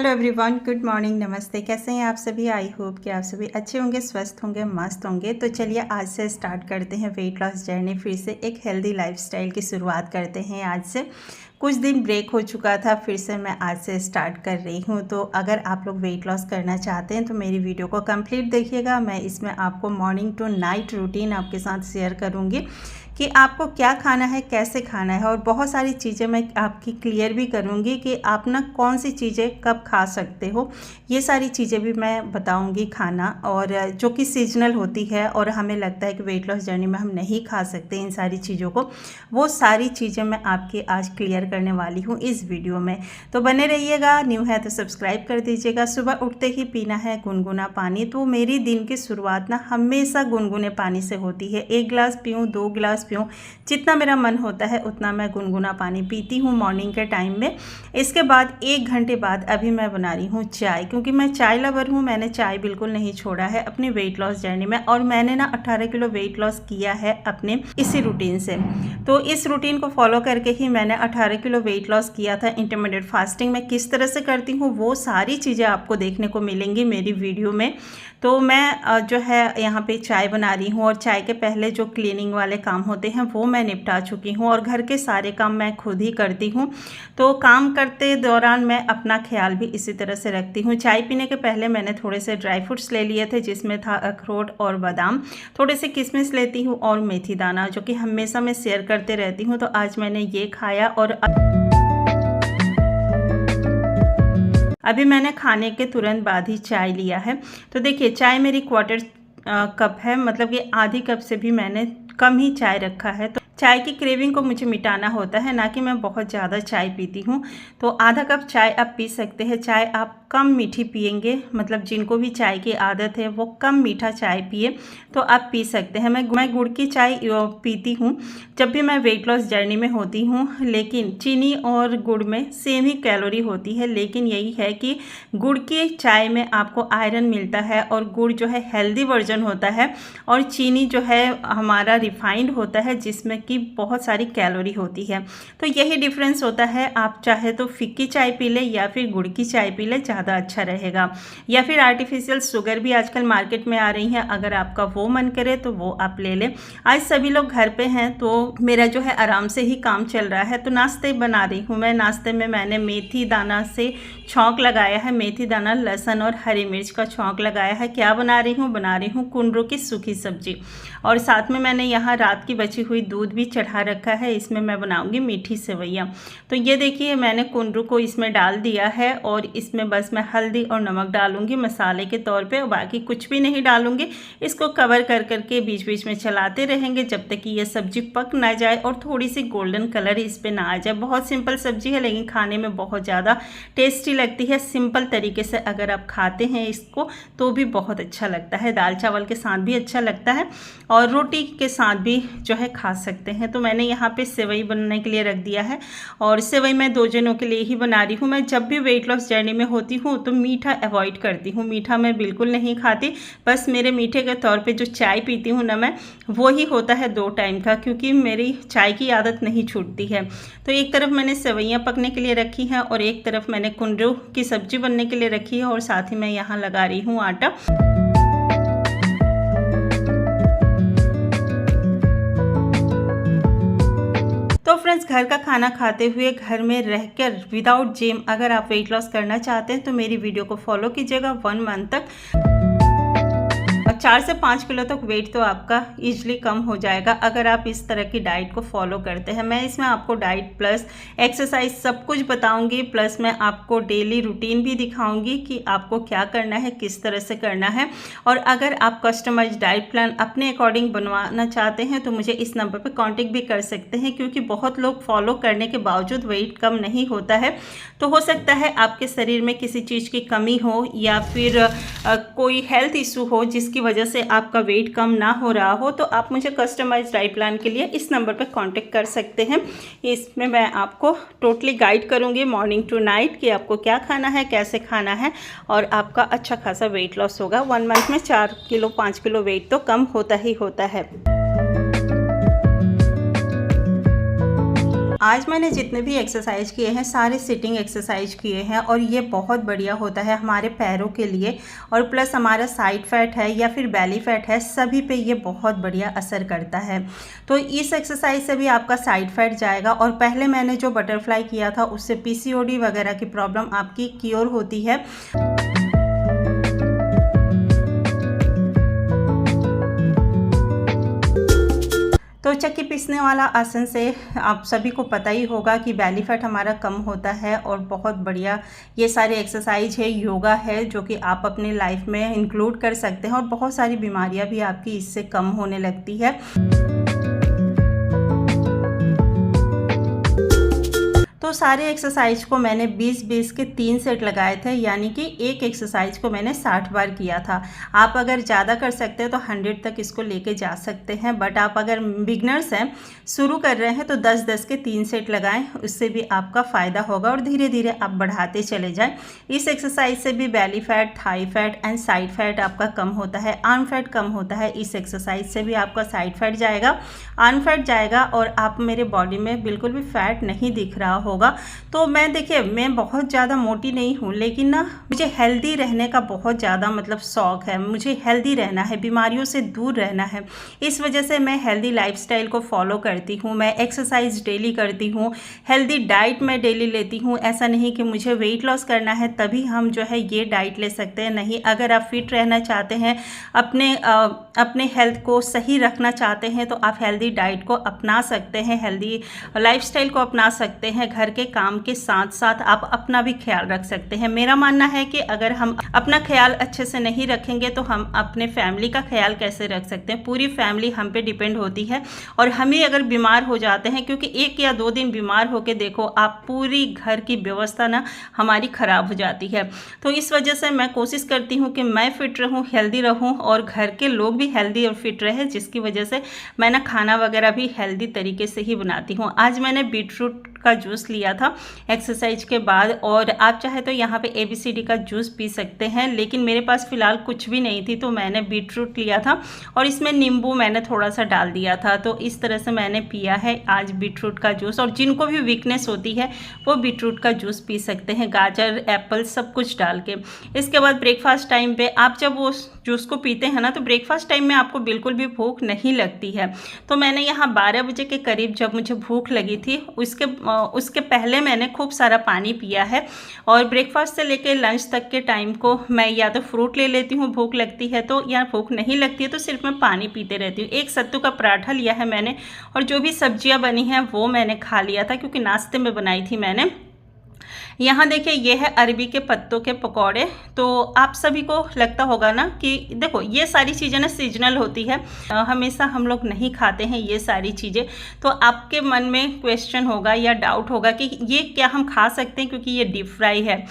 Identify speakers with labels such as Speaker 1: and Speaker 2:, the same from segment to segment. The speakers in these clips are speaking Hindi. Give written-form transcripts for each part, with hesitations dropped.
Speaker 1: हेलो एवरीवन, गुड मॉर्निंग, नमस्ते। कैसे हैं आप सभी? आई होप कि आप सभी अच्छे होंगे, स्वस्थ होंगे, मस्त होंगे। तो चलिए आज से स्टार्ट करते हैं वेट लॉस जर्नी। फिर से एक हेल्दी लाइफस्टाइल की शुरुआत करते हैं। आज से कुछ दिन ब्रेक हो चुका था, फिर से मैं आज से स्टार्ट कर रही हूँ। तो अगर आप लोग वेट लॉस करना चाहते हैं तो मेरी वीडियो को कंप्लीट देखिएगा। मैं इसमें आपको मॉर्निंग टू नाइट रूटीन आपके साथ शेयर करूँगी कि आपको क्या खाना है, कैसे खाना है, और बहुत सारी चीज़ें मैं आपकी क्लियर भी करूँगी कि आप ना कौन सी चीज़ें कब खा सकते हो। ये सारी चीज़ें भी मैं बताऊँगी खाना, और जो कि सीजनल होती है और हमें लगता है कि वेट लॉस जर्नी में हम नहीं खा सकते इन सारी चीज़ों को, वो सारी चीज़ें मैं आपकी आज क्लियर करने वाली हूँ इस वीडियो में। तो बने रहिएगा। न्यू है तो सब्सक्राइब कर दीजिएगा। सुबह उठते ही पीना है गुनगुना पानी। तो मेरी दिन की शुरुआत ना हमेशा गुनगुने पानी से होती है। 1 गिलास पीऊँ, 2 गिलास पीऊँ, जितना मेरा मन होता है उतना मैं गुनगुना पानी पीती हूँ मॉर्निंग के टाइम में। इसके बाद 1 घंटे बाद अभी मैं बना रही हूँ चाय, क्योंकि मैं चाय लवर हूँ। मैंने चाय बिल्कुल नहीं छोड़ा है अपनी वेट लॉस जर्नी में, और मैंने ना 18 किलो वेट लॉस किया है अपने इसी रूटीन से। तो इस रूटीन को फॉलो करके ही मैंने 18 किलो वेट लॉस किया था। इंटरमीडिएट फास्टिंग में किस तरह से करती हूँ वो सारी चीज़ें आपको देखने को मिलेंगी मेरी वीडियो में। तो मैं जो है यहाँ पे चाय बना रही हूँ, और चाय के पहले जो क्लीनिंग वाले काम होते हैं वो मैं निपटा चुकी हूँ, और घर के सारे काम मैं खुद ही करती हूँ। तो काम करते दौरान मैं अपना ख्याल भी इसी तरह से रखती हूँ। चाय पीने के पहले मैंने थोड़े से ड्राई फ्रूट्स ले लिए थे, जिसमें था अखरोट और बादाम। थोड़े से किशमिश लेती हूँ और मेथी दाना, जो कि हमेशा मैं शेयर करते रहती हूँ। तो आज मैंने ये खाया, और अभी मैंने खाने के तुरंत बाद ही चाय लिया है। तो देखिए चाय मेरी क्वार्टर कप है, मतलब कि आधी कप से भी मैंने कम ही चाय रखा है। तो चाय की क्रेविंग को मुझे मिटाना होता है, ना कि मैं बहुत ज़्यादा चाय पीती हूँ। तो आधा कप चाय आप पी सकते हैं। चाय आप कम मीठी पियेंगे, मतलब जिनको भी चाय की आदत है वो कम मीठा चाय पिए तो आप पी सकते हैं। मैं गुड़ की चाय पीती हूँ जब भी मैं वेट लॉस जर्नी में होती हूँ, लेकिन चीनी और गुड़ में सेम ही कैलोरी होती है। लेकिन यही है कि गुड़ की चाय में आपको आयरन मिलता है, और गुड़ जो है हेल्दी वर्जन होता है, और चीनी जो है हमारा रिफाइंड होता है, जिसमें कि बहुत सारी कैलोरी होती है। तो यही डिफरेंस होता है। आप चाहे तो फिक्की चाय पी ले या फिर गुड़ की चाय पी ले, ज़्यादा अच्छा रहेगा। या फिर आर्टिफिशियल शुगर भी आजकल मार्केट में आ रही हैं, अगर आपका वो मन करे तो वो आप ले लें। आज सभी लोग घर पे हैं तो मेरा जो है आराम से ही काम चल रहा है। तो नाश्ते बना रही हूँ मैं। नाश्ते में मैंने मेथी दाना से छौंक लगाया है। मेथी दाना, लहसुन और हरी मिर्च का छौंक लगाया है। क्या बना रही हूँ कुंदरू की सूखी सब्जी, और साथ में मैंने यहाँ रात की बची हुई दूध भी चढ़ा रखा है। इसमें मैं बनाऊंगी मीठी सेवइयाँ। तो ये देखिए मैंने कुंदरू को इसमें डाल दिया है, और इसमें बस मैं हल्दी और नमक डालूंगी मसाले के तौर पे, और बाकी कुछ भी नहीं डालूंगी। इसको कवर कर करके बीच बीच में चलाते रहेंगे जब तक कि ये सब्जी पक ना जाए और थोड़ी सी गोल्डन कलर इस पर ना आ जाए। बहुत सिंपल सब्जी है, लेकिन खाने में बहुत ज़्यादा टेस्टी लगती है। सिंपल तरीके से अगर आप खाते हैं इसको तो भी बहुत अच्छा लगता है। दाल चावल के साथ भी अच्छा लगता है, और रोटी के साथ भी जो है खा सकते हैं। तो मैंने यहाँ पे सेवई बनने के लिए रख दिया है, और सेवई मैं 2 जनों के लिए ही बना रही हूँ। मैं जब भी वेट लॉस जर्नी में होती हूँ तो मीठा अवॉइड करती हूँ। मीठा मैं बिल्कुल नहीं खाती। बस मेरे मीठे के तौर पे जो चाय पीती हूँ ना मैं, वो ही होता है 2 टाइम का, क्योंकि मेरी चाय की आदत नहीं छूटती है। तो एक तरफ मैंने सेवइयाँ पकने के लिए रखी हैं, और एक तरफ मैंने कुंदरू की सब्जी बनने के लिए रखी है, और साथ ही मैं यहाँ लगा रही हूँ आटा। तो फ्रेंड्स, घर का खाना खाते हुए घर में रहकर विदाउट जिम अगर आप वेट लॉस करना चाहते हैं तो मेरी वीडियो को फॉलो कीजिएगा 1 मंथ तक, और 4 से 5 किलो तक वेट तो आपका इजीली कम हो जाएगा अगर आप इस तरह की डाइट को फॉलो करते हैं। मैं इसमें आपको डाइट प्लस एक्सरसाइज सब कुछ बताऊंगी, प्लस मैं आपको डेली रूटीन भी दिखाऊंगी कि आपको क्या करना है, किस तरह से करना है। और अगर आप कस्टमाइज डाइट प्लान अपने अकॉर्डिंग बनवाना चाहते हैं तो मुझे इस नंबर पर कॉन्टेक्ट भी कर सकते हैं, क्योंकि बहुत लोग फॉलो करने के बावजूद वेट कम नहीं होता है। तो हो सकता है आपके शरीर में किसी चीज़ की कमी हो, या फिर कोई हेल्थ इशू हो जिसकी वजह से आपका वेट कम ना हो रहा हो, तो आप मुझे कस्टमाइज्ड डाइट प्लान के लिए इस नंबर पर कांटेक्ट कर सकते हैं। इसमें मैं आपको टोटली गाइड करूंगी मॉर्निंग टू नाइट कि आपको क्या खाना है, कैसे खाना है, और आपका अच्छा खासा वेट लॉस होगा। 1 मंथ में 4 किलो 5 किलो वेट तो कम होता ही होता है। आज मैंने जितने भी एक्सरसाइज किए हैं सारे सिटिंग एक्सरसाइज किए हैं और ये बहुत बढ़िया होता है हमारे पैरों के लिए, और प्लस हमारा साइड फैट है या फिर बेली फैट है सभी पे ये बहुत बढ़िया असर करता है। तो इस एक्सरसाइज से भी आपका साइड फैट जाएगा, और पहले मैंने जो बटरफ्लाई किया था उससे पीसीओडी वगैरह की प्रॉब्लम आपकी क्योर होती है। तो चक्की पीसने वाला आसन से आप सभी को पता ही होगा कि बेली फैट हमारा कम होता है, और बहुत बढ़िया ये सारे एक्सरसाइज है, योगा है, जो कि आप अपने लाइफ में इंक्लूड कर सकते हैं, और बहुत सारी बीमारियां भी आपकी इससे कम होने लगती है। तो सारे एक्सरसाइज को मैंने 20-20 के 3 सेट लगाए थे, यानी कि एक एक्सरसाइज को मैंने 60 बार किया था। आप अगर ज़्यादा कर सकते हैं तो 100 तक इसको लेके जा सकते हैं, बट आप अगर बिगनर्स हैं, शुरू कर रहे हैं, तो 10-10 के 3 सेट लगाएं, उससे भी आपका फ़ायदा होगा और धीरे धीरे आप बढ़ाते चले जाएं। इस एक्सरसाइज से भी belly fat, Thai fat and side fat आपका कम होता है, आर्म फैट कम होता है। इस एक्सरसाइज से भी आपका साइड फैट जाएगा, आर्म फैट जाएगा, और आप मेरे बॉडी में बिल्कुल भी फैट नहीं दिख रहा होगा। तो मैं देखिए, मैं बहुत ज़्यादा मोटी नहीं हूँ, लेकिन ना मुझे हेल्दी रहने का बहुत ज़्यादा मतलब शौक है। मुझे हेल्दी रहना है, बीमारियों से दूर रहना है, इस वजह से मैं हेल्दी लाइफस्टाइल को फॉलो करती हूँ। मैं एक्सरसाइज डेली करती हूँ, हेल्दी डाइट मैं डेली लेती हूँ। ऐसा नहीं कि मुझे वेट लॉस करना है तभी हम जो है ये डाइट ले सकते हैं, नहीं। अगर आप फिट रहना चाहते हैं, अपने हेल्थ को सही रखना चाहते हैं, तो आप हेल्दी डाइट को अपना सकते हैं, हेल्दी लाइफस्टाइल को अपना सकते हैं। घर के काम के साथ साथ आप अपना भी ख्याल रख सकते हैं। मेरा मानना है कि अगर हम अपना ख्याल अच्छे से नहीं रखेंगे तो हम अपने फैमिली का ख्याल कैसे रख सकते हैं। पूरी फैमिली हम पे डिपेंड होती है, और हम ही अगर बीमार हो जाते हैं, क्योंकि 1 या 2 दिन बीमार होके देखो आप, पूरी घर की व्यवस्था ना हमारी ख़राब हो जाती है। तो इस वजह से मैं कोशिश करती हूँ कि मैं फिट रहूँ, हेल्दी रहूँ, और घर के लोग भी हेल्दी और फिट रहे, जिसकी वजह से मैं ना खाना वगैरह भी हेल्दी तरीके से ही बनाती हूँ। आज मैंने बीटरूट का जूस लिया था एक्सरसाइज के बाद, और आप चाहे तो यहाँ पे ABCD का जूस पी सकते हैं, लेकिन मेरे पास फ़िलहाल कुछ भी नहीं थी, तो मैंने बीटरूट लिया था और इसमें नींबू मैंने थोड़ा सा डाल दिया था। तो इस तरह से मैंने पिया है आज बीटरूट का जूस, और जिनको भी वीकनेस होती है वो बीटरूट का जूस पी सकते हैं, गाजर, एप्पल सब कुछ डाल के। इसके बाद ब्रेकफास्ट टाइम पे आप जब वो जूस को पीते हैं ना, तो ब्रेकफास्ट टाइम में आपको बिल्कुल भी भूख नहीं लगती है। तो मैंने यहाँ 12 बजे के करीब जब मुझे भूख लगी थी, उसके पहले मैंने खूब सारा पानी पिया है, और ब्रेकफास्ट से लेके लंच तक के टाइम को मैं या तो फ्रूट ले लेती हूँ भूख लगती है तो, या भूख नहीं लगती है तो सिर्फ मैं पानी पीते रहती हूँ। एक सत्तू का पराठा लिया है मैंने, और जो भी सब्जियाँ बनी हैं वो मैंने खा लिया था, क्योंकि नाश्ते में बनाई थी मैंने। यहाँ देखिए, ये है अरबी के पत्तों के पकौड़े। तो आप सभी को लगता होगा ना कि देखो, ये सारी चीज़ें ना सीजनल होती है, हमेशा हम लोग नहीं खाते हैं ये सारी चीज़ें। तो आपके मन में क्वेश्चन होगा या डाउट होगा कि ये क्या हम खा सकते हैं, क्योंकि ये डीप फ्राई है।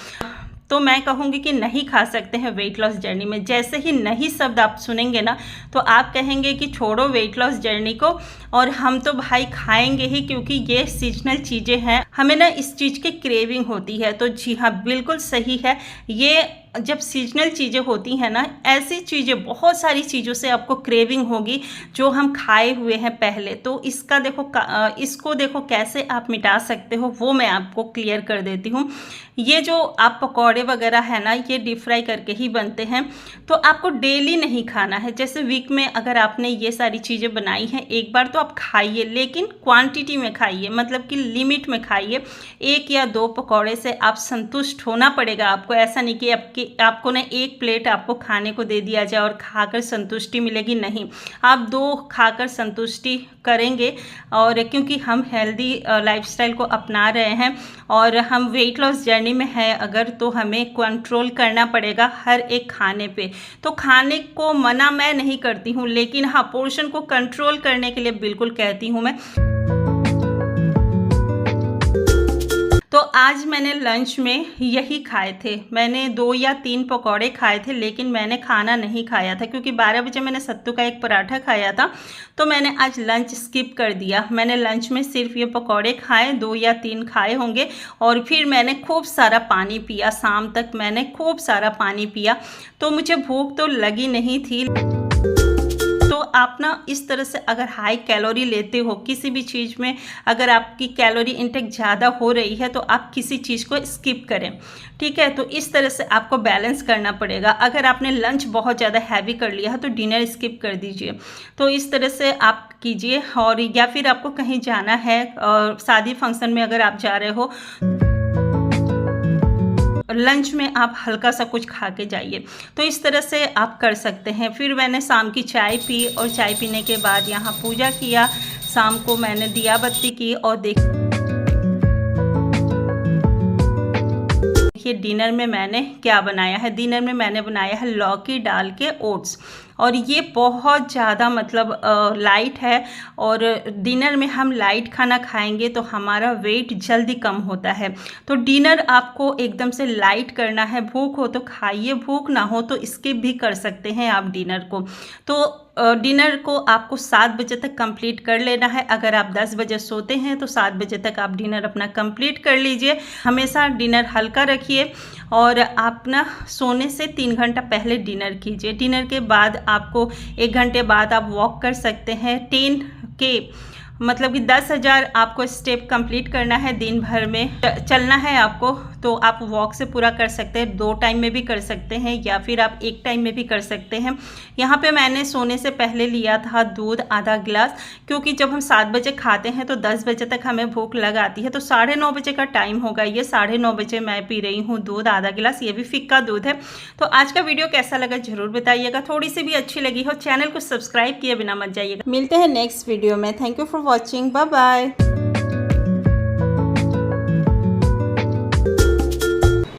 Speaker 1: तो मैं कहूँगी कि नहीं खा सकते हैं वेट लॉस जर्नी में। जैसे ही नहीं शब्द आप सुनेंगे ना, तो आप कहेंगे कि छोड़ो वेट लॉस जर्नी को, और हम तो भाई खाएंगे ही, क्योंकि ये सीजनल चीज़ें हैं, हमें ना इस चीज़ की क्रेविंग होती है। तो जी हाँ, बिल्कुल सही है। ये जब सीजनल चीज़ें होती हैं ना, ऐसी चीज़ें, बहुत सारी चीज़ों से आपको क्रेविंग होगी जो हम खाए हुए हैं पहले। तो इसको देखो कैसे आप मिटा सकते हो, वो मैं आपको क्लियर कर देती हूँ। ये जो आप पकौड़े वगैरह है ना, ये डीप फ्राई करके ही बनते हैं, तो आपको डेली नहीं खाना है। जैसे वीक में अगर आपने ये सारी चीज़ें बनाई हैं एक बार, तो आप खाइए, लेकिन क्वांटिटी में खाइए, मतलब कि लिमिट में खाइए। 1 या 2 पकौड़े से आप संतुष्ट होना पड़ेगा आपको। ऐसा नहीं कि आपको ना 1 प्लेट आपको खाने को दे दिया जाए और खाकर संतुष्टि मिलेगी, नहीं। आप 2 खाकर संतुष्टि करेंगे, और क्योंकि हम हेल्दी लाइफस्टाइल को अपना रहे हैं और हम वेट लॉस जर्नी में है अगर, तो हमें कंट्रोल करना पड़ेगा हर एक खाने पे। तो खाने को मना मैं नहीं करती हूँ, लेकिन हाँ, पोर्शन को कंट्रोल करने के लिए बिल्कुल कहती हूँ मैं। तो आज मैंने लंच में यही खाए थे। मैंने 2 या 3 पकौड़े खाए थे, लेकिन मैंने खाना नहीं खाया था, क्योंकि 12 बजे मैंने सत्तू का एक पराठा खाया था। तो मैंने आज लंच स्किप कर दिया। मैंने लंच में सिर्फ ये पकौड़े खाए, 2 या 3 खाए होंगे, और फिर मैंने खूब सारा पानी पिया। शाम तक मैंने खूब सारा पानी पिया, तो मुझे भूख तो लगी नहीं थी। तो तो आप ना इस तरह से अगर हाई कैलोरी लेते हो किसी भी चीज़ में, अगर आपकी कैलोरी इंटेक ज़्यादा हो रही है तो आप किसी चीज़ को स्किप करें, ठीक है। तो इस तरह से आपको बैलेंस करना पड़ेगा। अगर आपने लंच बहुत ज़्यादा हैवी कर लिया है तो डिनर स्किप कर दीजिए। तो इस तरह से आप कीजिए। और या फिर आपको कहीं जाना है और शादी फंक्शन में अगर आप जा रहे हो, लंच में आप हल्का सा कुछ खा के जाइए। तो इस तरह से आप कर सकते हैं। फिर मैंने शाम की चाय पी और चाय पीने के बाद यहाँ पूजा किया। शाम को मैंने दिया बत्ती की और देखिए डिनर में मैंने क्या बनाया है। डिनर में मैंने बनाया है लौकी डाल के ओट्स, और ये बहुत ज़्यादा मतलब लाइट है। और डिनर में हम लाइट खाना खाएंगे तो हमारा वेट जल्दी कम होता है। तो डिनर आपको एकदम से लाइट करना है। भूख हो तो खाइए, भूख ना हो तो स्किप भी कर सकते हैं आप डिनर को। तो डिनर को आपको 7 बजे तक कंप्लीट कर लेना है। अगर आप 10 बजे सोते हैं तो 7 बजे तक आप डिनर अपना कंप्लीट कर लीजिए। हमेशा डिनर हल्का रखिए और आप ना सोने से 3 घंटा पहले डिनर कीजिए। डिनर के बाद आपको 1 घंटे बाद आप वॉक कर सकते हैं। 10K मतलब कि 10,000 आपको स्टेप कंप्लीट करना है। दिन भर में चलना है आपको, तो आप वॉक से पूरा कर सकते हैं। 2 टाइम में भी कर सकते हैं या फिर आप 1 टाइम में भी कर सकते हैं। यहाँ पे मैंने सोने से पहले लिया था दूध आधा गिलास, क्योंकि जब हम 7 बजे खाते हैं तो 10 बजे तक हमें भूख लग आती है। तो 9:30 बजे का टाइम होगा ये, 9:30 बजे मैं पी रही हूँ दूध आधा गिलास। ये भी फिक्का दूध है। तो आज का वीडियो कैसा लगा ज़रूर बताइएगा। थोड़ी सी भी अच्छी लगी हो चैनल को सब्सक्राइब किए बिना मत जाइएगा। मिलते हैं नेक्स्ट वीडियो में। Thank you for watching. Bye bye.